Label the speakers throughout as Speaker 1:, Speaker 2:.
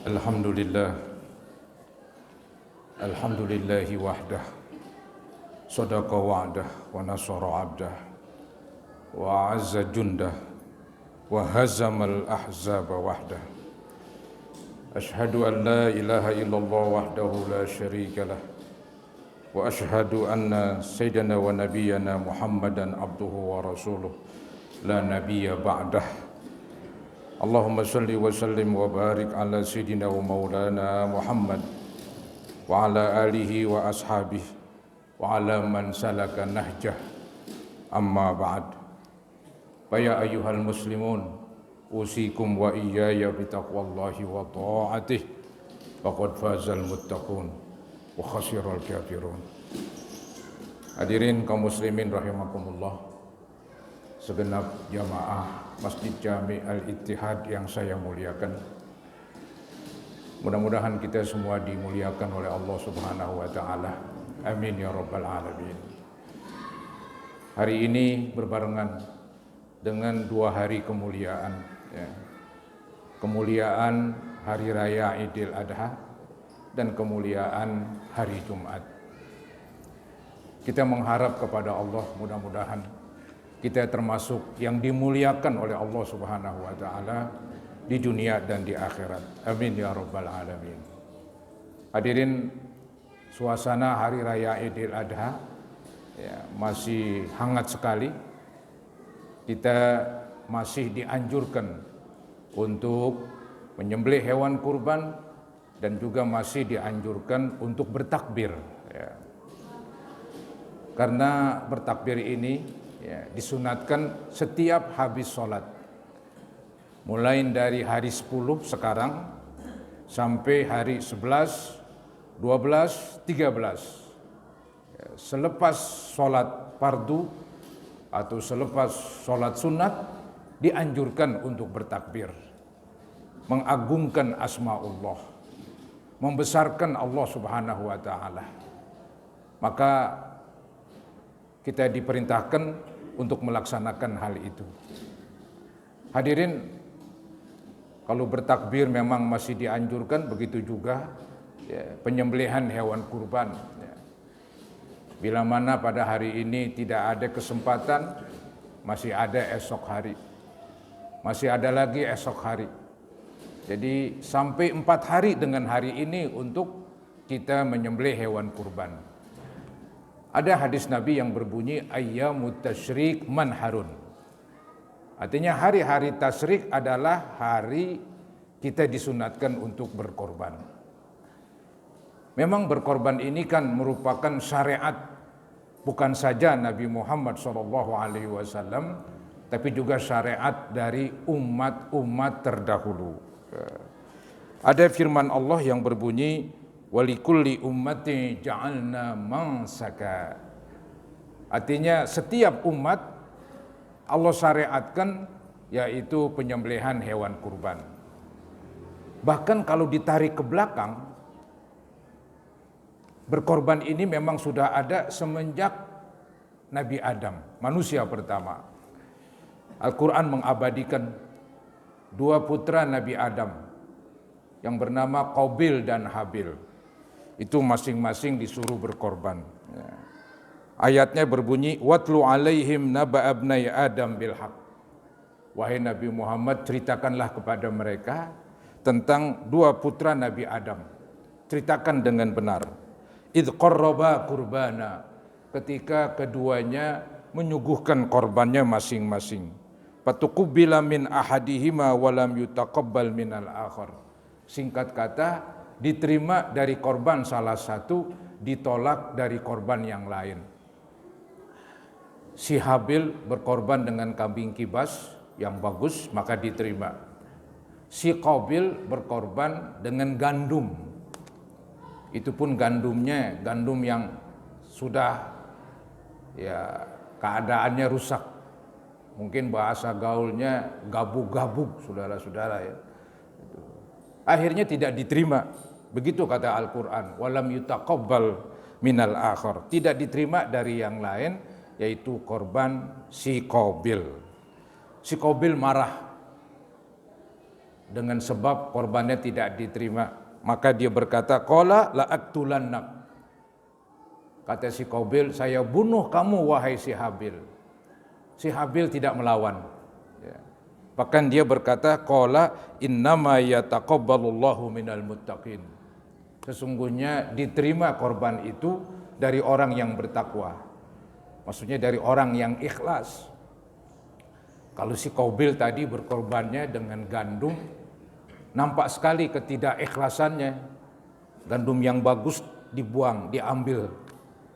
Speaker 1: Alhamdulillah, alhamdulillahi wahdah, sadaqa wa'dah, wa nasara abdah, wa azza jundah, wa hazamal ahzaba wahdah. Ashhadu an la ilaha illallah wahdahu la syarika lah, wa ashhadu anna sayyidana wa nabiyyana Muhammadan abduhu wa rasuluh, la nabiyya ba'dah. Allahumma salli wa sallim wa barik ala sayyidina wa maulana Muhammad wa ala alihi wa ashabihi wa ala man salaka nahjah, amma ba'd. Ya ayyuhal muslimun, usikum wa iyaya bitaqwallahi wa ta'atih, faqad fazal muttaqun wa khasiral kafirun. Hadirin kaum muslimin rahimakumullah, segenap jamaah Masjid Jami Al-Ittihad yang saya muliakan. Mudah-mudahan kita semua dimuliakan oleh Allah Subhanahu wa taala. Amin ya rabbal alamin. Hari ini berbarengan dengan 2 hari kemuliaan, ya. Kemuliaan Hari Raya Idul Adha dan kemuliaan Hari Jumat. Kita mengharap kepada Allah, mudah-mudahan kita termasuk yang dimuliakan oleh Allah Subhanahu wa taala di dunia dan di akhirat. Amin ya rabbal alamin. Hadirin, suasana Hari Raya Idul Adha ya, masih hangat sekali. Kita masih dianjurkan untuk menyembelih hewan kurban dan juga masih dianjurkan untuk bertakbir, ya. Karena bertakbir ini ya, disunatkan setiap habis sholat, mulai dari hari 10 sekarang sampai hari 11, 12, 13. Ya, selepas sholat fardu atau selepas sholat sunat dianjurkan untuk bertakbir, mengagungkan asmaullah, membesarkan Allah Subhanahu wa taala. Maka kita diperintahkan untuk melaksanakan hal itu. Hadirin, kalau bertakbir memang masih dianjurkan, begitu juga ya, penyembelihan hewan kurban. Ya. Bila mana pada hari ini tidak ada kesempatan, masih ada esok hari. Masih ada lagi esok hari. Jadi sampai 4 hari dengan hari ini untuk kita menyembelih hewan kurban. Ada hadis Nabi yang berbunyi ayyamut tasyrik manharun. Artinya hari-hari tasyrik adalah hari kita disunatkan untuk berkorban. Memang berkorban ini kan merupakan syariat bukan saja Nabi Muhammad SAW, tapi juga syariat dari umat-umat terdahulu. Ada firman Allah yang berbunyi walikulli ummati ja'alna mansaka. Artinya setiap umat Allah syariatkan yaitu penyembelihan hewan kurban. Bahkan kalau ditarik ke belakang, berkorban ini memang sudah ada semenjak Nabi Adam, manusia pertama. Al-Quran mengabadikan 2 putra Nabi Adam yang bernama Qabil dan Habil. Itu masing-masing disuruh berkorban. Ya. Ayatnya berbunyi, watlu alaihim naba abnai Adam bilhaq. Wahai Nabi Muhammad, ceritakanlah kepada mereka tentang 2 putra Nabi Adam. Ceritakan dengan benar. Idh qarraba kurbana. Ketika keduanya menyuguhkan korbannya masing-masing. Fatuqubila min ahadihima walam yutaqabbal minal akhar. Singkat kata, diterima dari korban salah satu, ditolak dari korban yang lain. Si Habil berkorban dengan kambing kibas yang bagus, maka diterima. Si Qabil berkorban dengan gandum. Itu pun gandumnya gandum yang sudah ya keadaannya rusak. Mungkin bahasa gaulnya gabuk-gabuk, saudara-saudara ya. Akhirnya tidak diterima. Begitu kata Al-Quran, walam yutaqabbal minal akhar. Tidak diterima dari yang lain, yaitu korban si Qabil. Si Qabil marah. dengan sebab korbannya tidak diterima. Maka dia berkata, qala la aqtulannak. Kata si Qabil, saya bunuh kamu wahai si Habil. Si Habil tidak melawan. Ya. Bahkan dia berkata, qala innama yataqabbalullahu minal muttaqin. Sesungguhnya diterima korban itu dari orang yang bertakwa. Maksudnya dari orang yang ikhlas. Kalau si Qabil tadi berkorbannya dengan gandum, nampak sekali ketidakikhlasannya. Gandum yang bagus dibuang, diambil,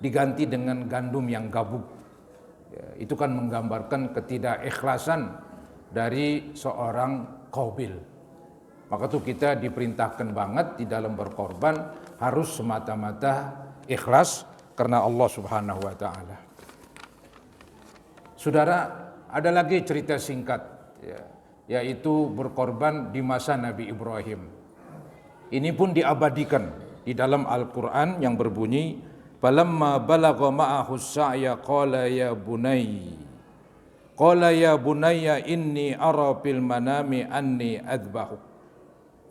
Speaker 1: diganti dengan gandum yang gabuk. Ya, itu kan menggambarkan ketidakikhlasan dari seorang Qabil. Maka tuh kita diperintahkan banget di dalam berkorban harus semata-mata ikhlas karena Allah Subhanahu wa taala. Saudara, ada lagi cerita singkat ya, yaitu berkorban di masa Nabi Ibrahim. Ini pun diabadikan di dalam Al-Qur'an yang berbunyi, "Falamma balagha ma'ahu as-sa'ya qala ya bunayya inni ara fil manami anni adbahuk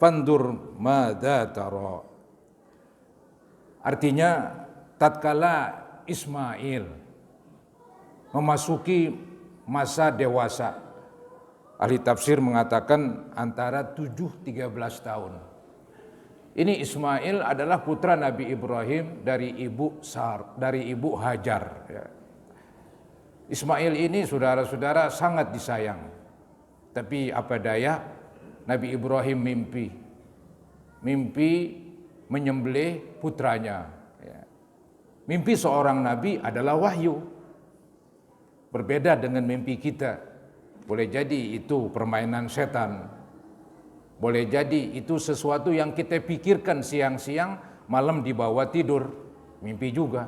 Speaker 1: fandur madza tara." Artinya tatkala Ismail memasuki masa dewasa, ahli tafsir mengatakan antara 7-13 tahun. Ini Ismail adalah putra Nabi Ibrahim dari ibu Hajar. Ya. Ismail ini saudara-saudara sangat disayang. Tapi apa daya, Nabi Ibrahim mimpi menyembelih putranya. Ya. Mimpi seorang nabi adalah wahyu. Berbeda dengan mimpi kita. Boleh jadi itu permainan setan. Boleh jadi itu sesuatu yang kita pikirkan siang-siang, malam dibawa tidur. Mimpi juga.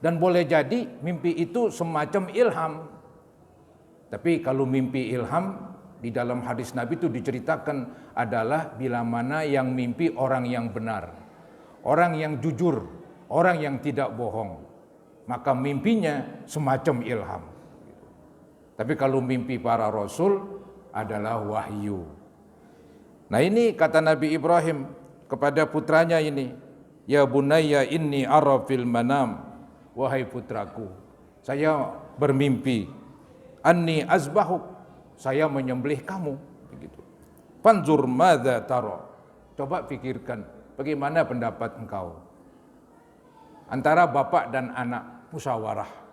Speaker 1: Dan boleh jadi mimpi itu semacam ilham. Tapi kalau mimpi ilham, di dalam hadis Nabi itu diceritakan adalah bila mana yang mimpi orang yang benar, orang yang jujur, orang yang tidak bohong, maka mimpinya semacam ilham. Tapi kalau mimpi para rasul adalah wahyu. Nah ini kata Nabi Ibrahim kepada putranya ini, ya bunayya inni ara fil manam, wahai putraku, saya bermimpi, anni azbahuk, saya menyembelih kamu, begitu. Fanzur madza tara, coba pikirkan bagaimana pendapat engkau. Antara bapak dan anak musyawarah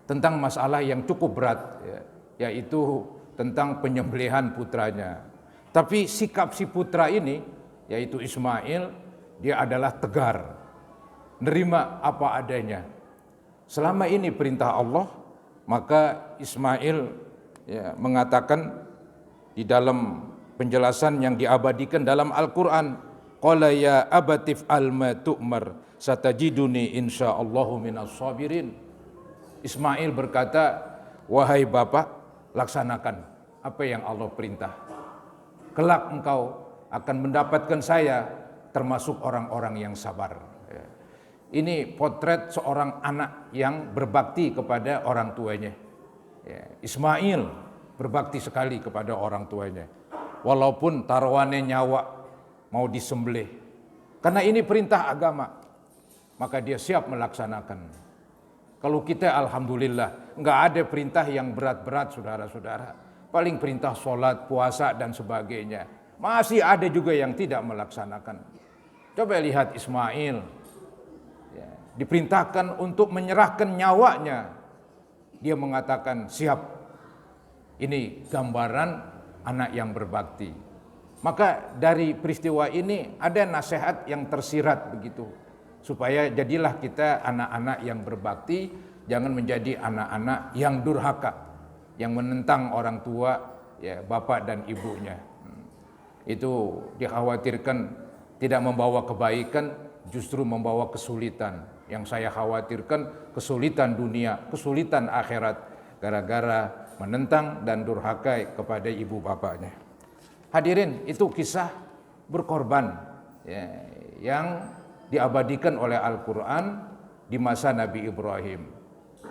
Speaker 1: tentang masalah yang cukup berat, ya, yaitu tentang penyembelihan putranya. Tapi sikap si putra ini, yaitu Ismail, dia adalah tegar, nerima apa adanya. Selama ini perintah Allah, maka Ismail ya, mengatakan di dalam penjelasan yang diabadikan dalam Al-Quran, qala ya abatif alma tu'mar satajiduni insyaallahu minas sabirin. Ismail berkata, wahai bapak, laksanakan apa yang Allah perintah. Kelak engkau akan mendapatkan saya termasuk orang-orang yang sabar. Ini potret seorang anak yang berbakti kepada orang tuanya. Ismail berbakti sekali kepada orang tuanya. Walaupun taruhannya nyawa mau disembelih. Karena ini perintah agama, maka dia siap melaksanakan. Kalau kita alhamdulillah enggak ada perintah yang berat-berat saudara-saudara. Paling perintah sholat, puasa dan sebagainya. Masih ada juga yang tidak melaksanakan. Coba lihat Ismail. Ya, diperintahkan untuk menyerahkan nyawanya. Dia mengatakan siap. Ini gambaran anak yang berbakti. Maka dari peristiwa ini ada nasihat yang tersirat begitu. Supaya jadilah kita anak-anak yang berbakti, jangan menjadi anak-anak yang durhaka, yang menentang orang tua, ya, bapak dan ibunya. Itu dikhawatirkan tidak membawa kebaikan, justru membawa kesulitan. Yang saya khawatirkan kesulitan dunia, kesulitan akhirat, gara-gara menentang dan durhaka kepada ibu bapaknya. Hadirin, itu kisah berkorban ya, yang diabadikan oleh Al-Quran di masa Nabi Ibrahim.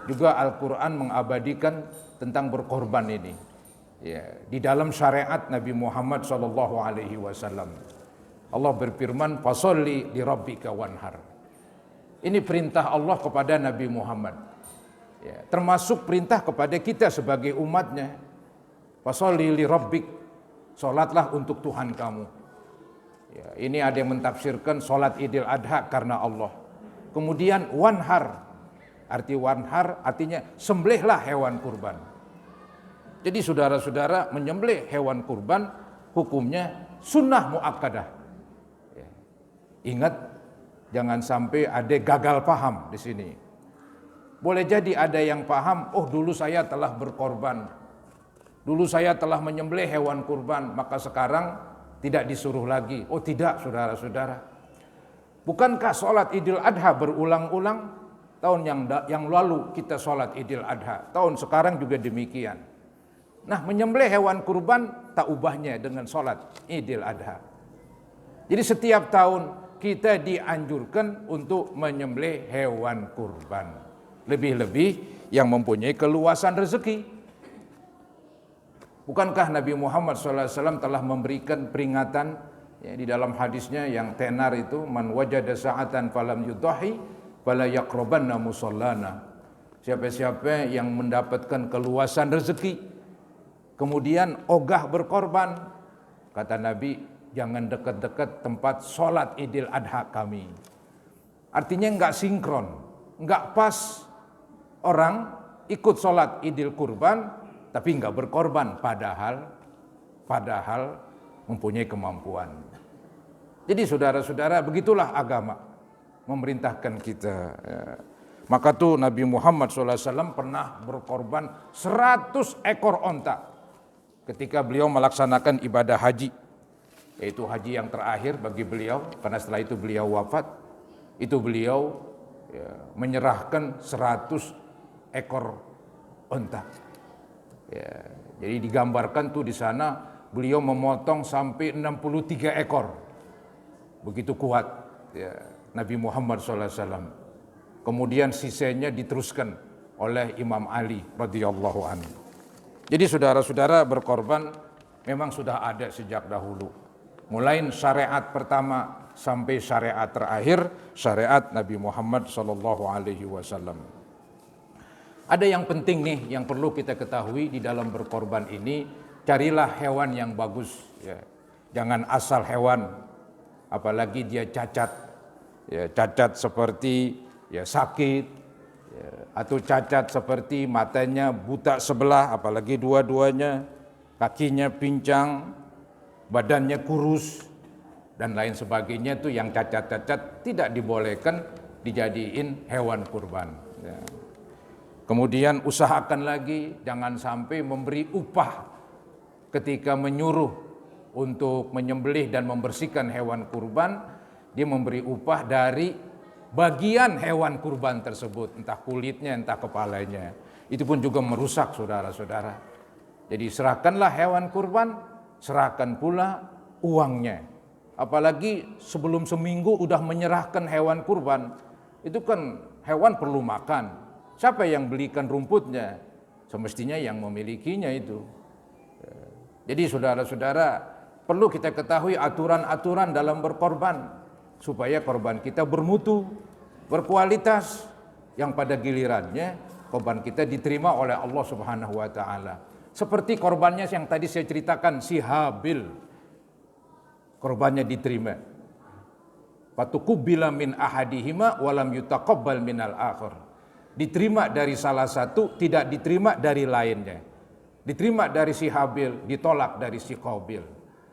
Speaker 1: Juga Al-Quran mengabadikan tentang berkorban ini. Ya, di dalam syariat Nabi Muhammad SAW. Allah berfirman, "Fasholli li rabbika wanhar." Ini perintah Allah kepada Nabi Muhammad. Ya, termasuk perintah kepada kita sebagai umatnya. Fasholli li rabbik, salatlah untuk Tuhan kamu. Ya, ini ada yang mentafsirkan salat Idul Adha karena Allah. Kemudian wanhar, artinya sembelihlah hewan kurban. Jadi saudara-saudara, menyembelih hewan kurban hukumnya sunnah muakkadah. Ya. Ingat, jangan sampai ada gagal paham di sini. Boleh jadi ada yang paham, oh dulu saya telah berkorban, dulu saya telah menyembelih hewan kurban, maka sekarang tidak disuruh lagi. Oh tidak, saudara-saudara. Bukankah sholat Idul Adha berulang-ulang? Tahun yang lalu kita sholat Idul Adha, tahun sekarang juga demikian. Nah, menyembelih hewan kurban tak ubahnya dengan sholat Idul Adha. Jadi setiap tahun kita dianjurkan untuk menyembelih hewan kurban. Lebih-lebih yang mempunyai keluasan rezeki. Bukankah Nabi Muhammad SAW telah memberikan peringatan ya, di dalam hadisnya yang tenar itu, man wajada sa'atan falam yudahi fala yaqrabanna musallana. Siapa-siapa yang mendapatkan keluasan rezeki kemudian ogah berkorban, kata Nabi, jangan dekat-dekat tempat sholat Idul Adha kami. Artinya enggak sinkron, enggak pas orang ikut sholat Idul Kurban tapi enggak berkorban, padahal mempunyai kemampuan. Jadi saudara-saudara, begitulah agama memerintahkan kita. Maka tuh Nabi Muhammad SAW pernah berkorban 100 ekor onta ketika beliau melaksanakan ibadah haji, yaitu haji yang terakhir bagi beliau, karena setelah itu beliau wafat. Itu beliau menyerahkan 100 ekor onta. Ya, jadi digambarkan tuh di sana beliau memotong sampai 63 ekor. Begitu kuat ya, Nabi Muhammad SAW. Kemudian sisanya diteruskan oleh Imam Ali radhiyallahu anhu. Jadi saudara-saudara, berkorban memang sudah ada sejak dahulu. Mulai syariat pertama sampai syariat terakhir, syariat Nabi Muhammad SAW. Ada yang penting nih yang perlu kita ketahui di dalam berkorban ini, carilah hewan yang bagus. Ya. Jangan asal hewan, apalagi dia cacat. Ya, cacat seperti ya sakit, atau cacat seperti matanya buta sebelah, apalagi dua-duanya, kakinya pincang, badannya kurus, dan lain sebagainya. Itu yang cacat-cacat tidak dibolehkan dijadiin hewan kurban. Ya. Kemudian usahakan lagi jangan sampai memberi upah ketika menyuruh untuk menyembelih dan membersihkan hewan kurban, dia memberi upah dari bagian hewan kurban tersebut, entah kulitnya, entah kepalanya. Itu pun juga merusak saudara-saudara. Jadi serahkanlah hewan kurban, serahkan pula uangnya. Apalagi sebelum seminggu udah menyerahkan hewan kurban, itu kan hewan perlu makan. Siapa yang belikan rumputnya? Semestinya yang memilikinya itu. Jadi saudara-saudara, perlu kita ketahui aturan-aturan dalam berkorban, supaya korban kita bermutu, berkualitas, yang pada gilirannya korban kita diterima oleh Allah Subhanahu wa taala. Seperti korbannya yang tadi saya ceritakan, si Habil, korbannya diterima. Fatukubbila min ahadihima walam yutaqabbal minal akhir. Diterima dari salah satu, tidak diterima dari lainnya. Diterima dari si Habil, ditolak dari si Qabil.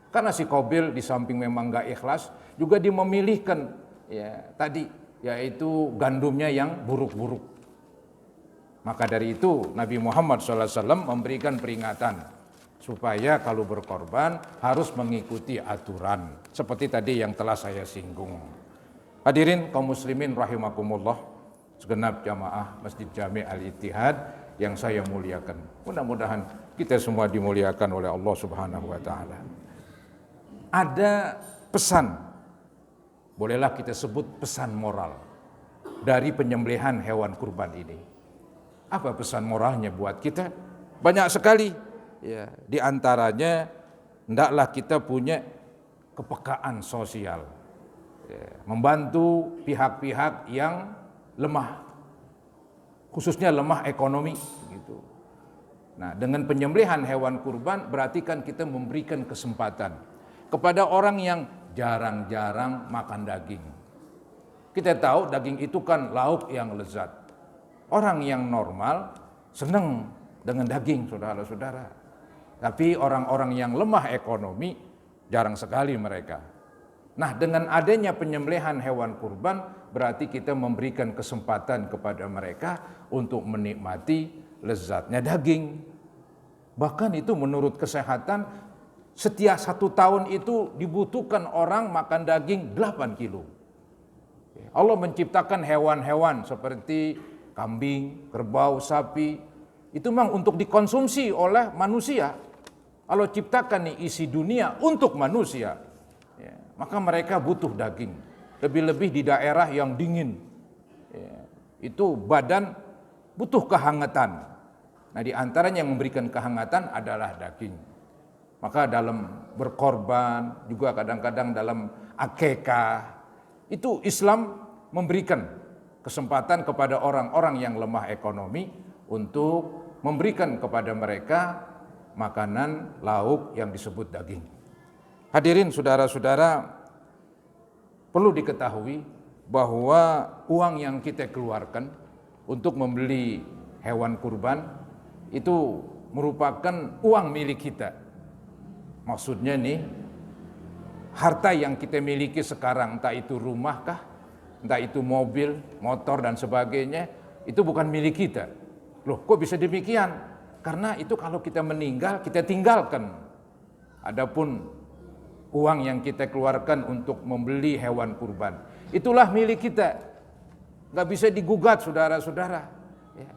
Speaker 1: Karena si Qabil di samping memang enggak ikhlas, juga dia memilihkan ya tadi, yaitu gandumnya yang buruk-buruk. Maka dari itu Nabi Muhammad SAW memberikan peringatan supaya kalau berkorban harus mengikuti aturan seperti tadi yang telah saya singgung. Hadirin kaum muslimin rahimakumullah, segenap jamaah Masjid Jami' Al-Ittihad yang saya muliakan. Mudah-mudahan kita semua dimuliakan oleh Allah Subhanahu wa taala. Ada pesan, bolehlah kita sebut pesan moral dari penyembelihan hewan kurban ini. Apa pesan moralnya buat kita? Banyak sekali. Ya, di antaranya hendaklah kita punya kepekaan sosial, ya, membantu pihak-pihak yang lemah, khususnya lemah ekonomi gitu. Nah, dengan penyembelihan hewan kurban berarti kan kita memberikan kesempatan kepada orang yang jarang-jarang makan daging. Kita tahu daging itu kan lauk yang lezat. Orang yang normal senang dengan daging, saudara-saudara. Tapi orang-orang yang lemah ekonomi jarang sekali mereka. Nah, dengan adanya penyembelihan hewan kurban berarti kita memberikan kesempatan kepada mereka untuk menikmati lezatnya daging. Bahkan itu menurut kesehatan setiap 1 tahun itu dibutuhkan orang makan daging 8 kilo. Allah menciptakan hewan-hewan seperti kambing, kerbau, sapi. Itu memang untuk dikonsumsi oleh manusia. Allah ciptakan nih isi dunia untuk manusia, ya, maka mereka butuh daging. Lebih-lebih di daerah yang dingin, ya, itu badan butuh kehangatan. Nah, di antaranya yang memberikan kehangatan adalah daging. Maka dalam berkorban, juga kadang-kadang dalam akikah, itu Islam memberikan kesempatan kepada orang-orang yang lemah ekonomi untuk memberikan kepada mereka makanan lauk yang disebut daging. Hadirin saudara-saudara, perlu diketahui bahwa uang yang kita keluarkan untuk membeli hewan kurban itu merupakan uang milik kita. Maksudnya nih, harta yang kita miliki sekarang, entah itu rumah kah, entah itu mobil, motor dan sebagainya, itu bukan milik kita. Loh, kok bisa demikian? Karena itu kalau kita meninggal, kita tinggalkan. Adapun uang yang kita keluarkan untuk membeli hewan kurban, itulah milik kita. Gak bisa digugat, saudara-saudara. Ya.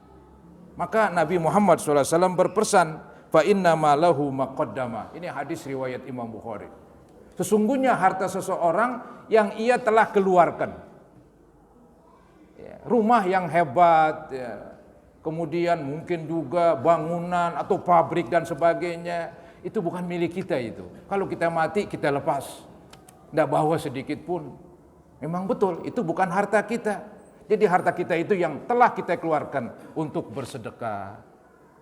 Speaker 1: Maka Nabi Muhammad SAW berpesan, fa inna ma lahu maqaddama. Ini hadis riwayat Imam Bukhari. Sesungguhnya harta seseorang yang ia telah keluarkan. Ya. Rumah yang hebat, ya. Kemudian mungkin juga bangunan atau pabrik dan sebagainya, itu bukan milik kita itu. Kalau kita mati, kita lepas. Tidak bawa sedikit pun. Memang betul, itu bukan harta kita. Jadi harta kita itu yang telah kita keluarkan untuk bersedekah,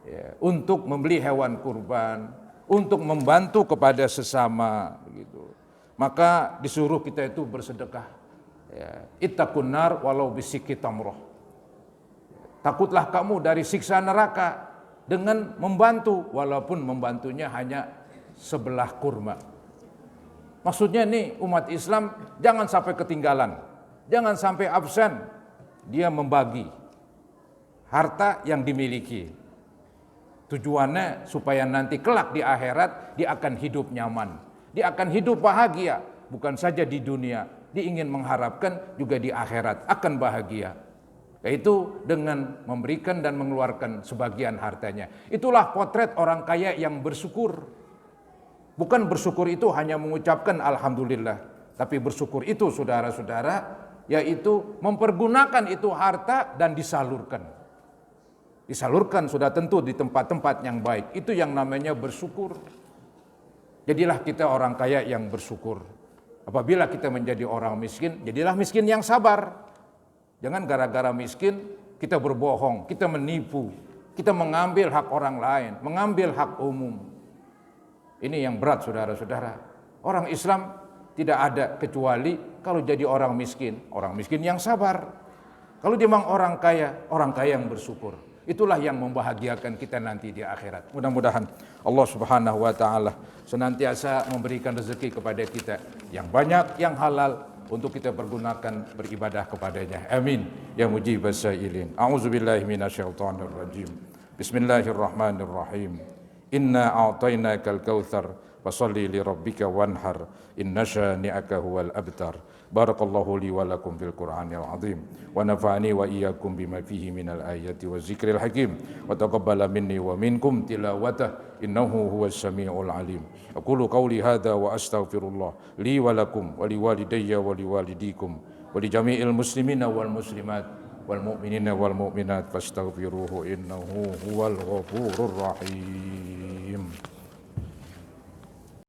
Speaker 1: ya, untuk membeli hewan kurban, untuk membantu kepada sesama. Gitu. Maka disuruh kita itu bersedekah. Ya. Ittaqun nar walau bisikki tamroh. Takutlah kamu dari siksa neraka dengan membantu, walaupun membantunya hanya sebelah kurma. Maksudnya nih umat Islam jangan sampai ketinggalan, jangan sampai absen. Dia membagi harta yang dimiliki. Tujuannya supaya nanti kelak di akhirat dia akan hidup nyaman, dia akan hidup bahagia, bukan saja di dunia, dia ingin mengharapkan juga di akhirat akan bahagia. Yaitu dengan memberikan dan mengeluarkan sebagian hartanya. Itulah potret orang kaya yang bersyukur. Bukan bersyukur itu hanya mengucapkan alhamdulillah, tapi bersyukur itu saudara-saudara, yaitu mempergunakan itu harta dan disalurkan. Disalurkan sudah tentu di tempat-tempat yang baik. Itu yang namanya bersyukur. Jadilah kita orang kaya yang bersyukur. Apabila kita menjadi orang miskin, jadilah miskin yang sabar. Jangan gara-gara miskin kita berbohong, kita menipu, kita mengambil hak orang lain, mengambil hak umum. Ini yang berat saudara-saudara. Orang Islam tidak ada kecuali kalau jadi orang miskin yang sabar. Kalau dia memang orang kaya yang bersyukur. Itulah yang membahagiakan kita nanti di akhirat. Mudah-mudahan Allah Subhanahu wa taala senantiasa memberikan rezeki kepada kita yang banyak, yang halal, untuk kita pergunakan beribadah kepadanya. Amin ya mujibas sa'ilin. A'udzubillahi minasyaitonirrajim. Bismillahirrahmanirrahim. Inna a'tainakal kautsar fasholli lirabbika wanhar inna syani'aka huwal abtar. Barakallahu li wa lakum fil Qur'anil azim wa nafa'ani wa iyyakum bima fihi minal ayati wa zikril hakim wa taqabbala minni wa minkum tilawatah innahu huwas samiul alim. Aqulu qawli hadza wa astaghfirullah li wa lakum wa liwalidayya wa liwalidikum wa li jami'il muslimina wal muslimat والمؤمنين والمؤمنات فاستغفروه إنه هو الغفور الرحيم.